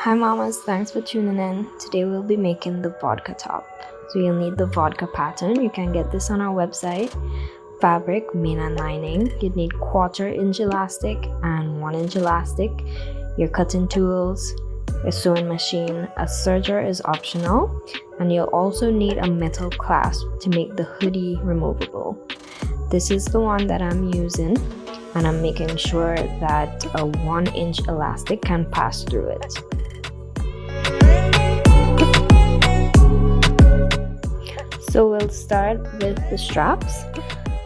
Hi mamas, thanks for tuning in. Today we'll be making the vodka top. So you'll need the vodka pattern. You can get this on our website. Fabric, main and lining. You'd need 1/4 inch elastic and 1 inch elastic. Your cutting tools, your sewing machine. A serger is optional. And you'll also need a metal clasp to make the hoodie removable. This is the one that I'm using, and I'm making sure that a 1 inch elastic can pass through it. So we'll start with the straps.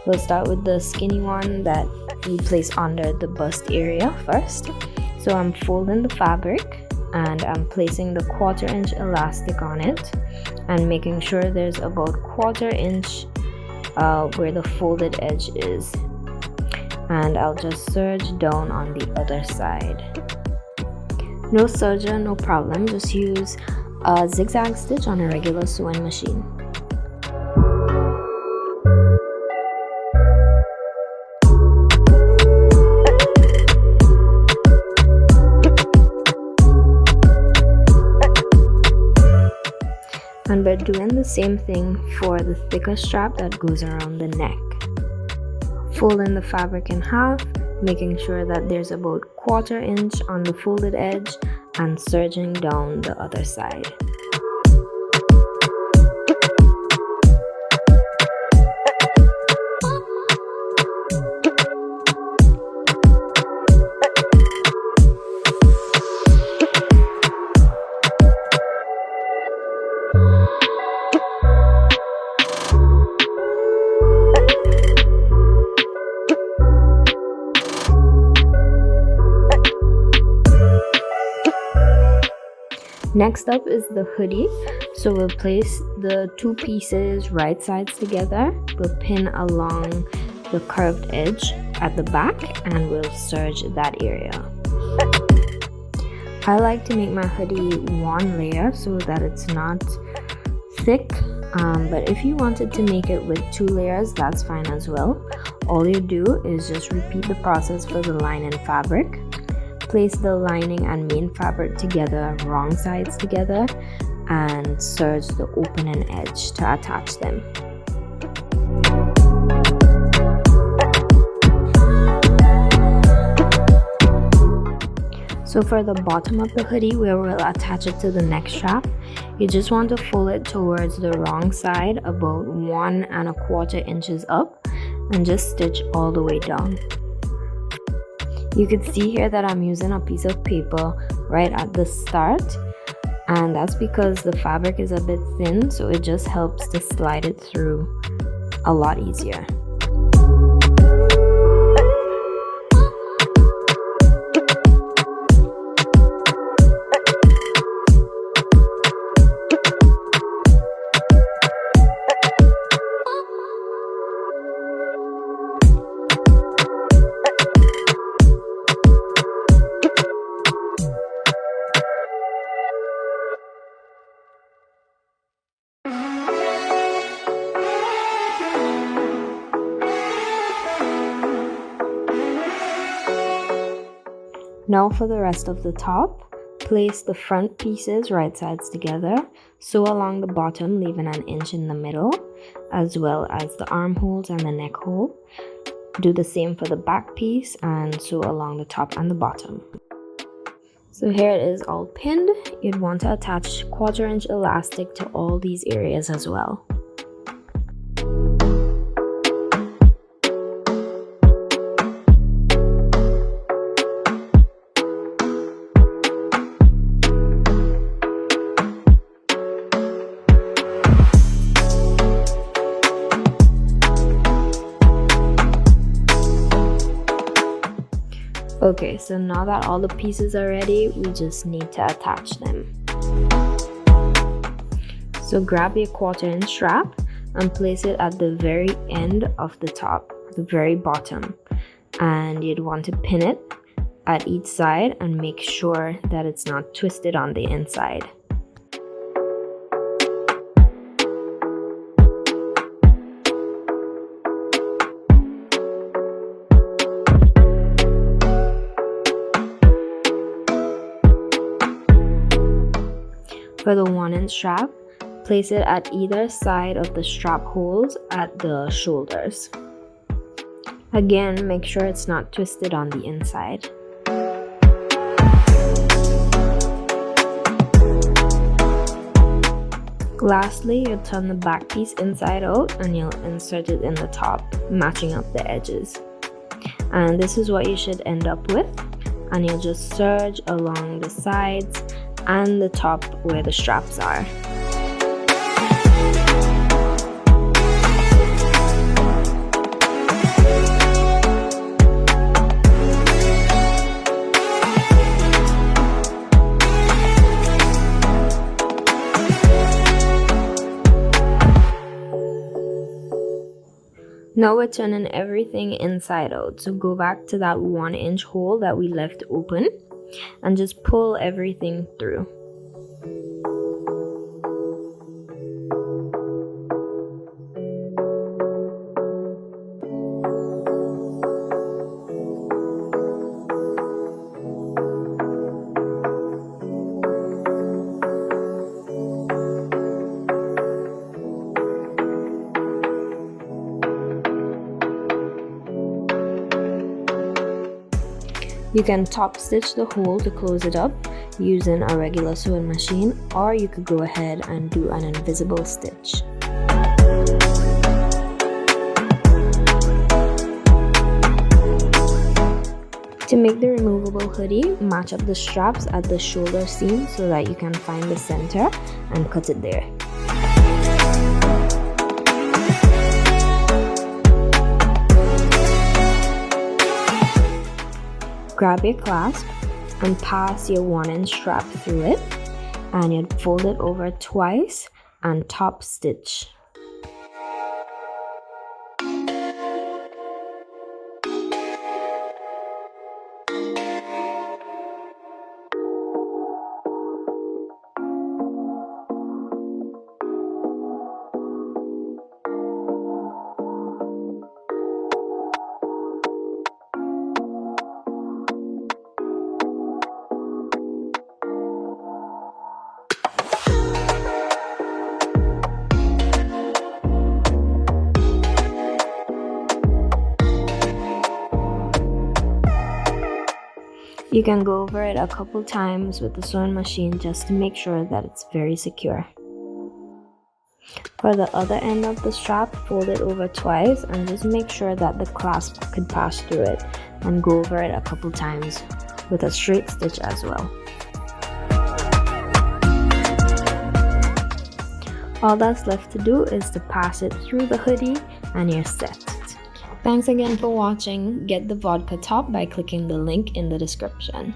We'll start with the skinny one that you place under the bust area first. So I'm folding the fabric and I'm placing the 1/4 inch elastic on it and making sure there's about 1/4 inch where the folded edge is, and I'll just serge down on the other side. No serger, no problem, just use a zigzag stitch on a regular sewing machine. And we're doing the same thing for the thicker strap that goes around the neck. Folding the fabric in half, making sure that there's about 1/4 inch on the folded edge and serging down the other side. Next up is the hoodie. So we'll place the two pieces right sides together. We'll pin along the curved edge at the back and we'll serge that area. I like to make my hoodie one layer so that it's not thick, but if you wanted to make it with 2 layers, that's fine as well. All you do is just repeat the process for the lining fabric. Place the lining and main fabric together, wrong sides together, and serge the opening edge to attach them. So for the bottom of the hoodie, where we'll attach it to the neck strap, you just want to fold it towards the wrong side about 1 1/4 inches up and just stitch all the way down. You can see here that I'm using a piece of paper right at the start, and that's because the fabric is a bit thin, so it just helps to slide it through a lot easier. Now for the rest of the top, place the front pieces right sides together, sew along the bottom leaving 1 inch in the middle, as well as the armholes and the neck hole. Do the same for the back piece and sew along the top and the bottom. So here it is all pinned. You'd want to attach 1/4 inch elastic to all these areas as well. Okay, so now that all the pieces are ready, we just need to attach them. So grab your 1/4 inch strap and place it at the very end of the top, the very bottom. And you'd want to pin it at each side and make sure that it's not twisted on the inside. For the 1-inch strap, place it at either side of the strap holes at the shoulders. Again, make sure it's not twisted on the inside. Lastly, you'll turn the back piece inside out and you'll insert it in the top, matching up the edges. And this is what you should end up with. And you'll just serge along the sides and the top where the straps are. Now we're turning everything inside out, so go back to that 1-inch hole that we left open and just pull everything through. You can top stitch the hole to close it up using a regular sewing machine, or you could go ahead and do an invisible stitch. To make the removable hoodie, match up the straps at the shoulder seam so that you can find the center and cut it there. Grab your clasp and pass your 1-inch strap through it, and you'd fold it over twice and top stitch. You can go over it a couple times with the sewing machine just to make sure that it's very secure. For the other end of the strap, fold it over twice and just make sure that the clasp could pass through it, and go over it a couple times with a straight stitch as well. All that's left to do is to pass it through the hoodie and you're set. Thanks again for watching. Get the vodka top by clicking the link in the description.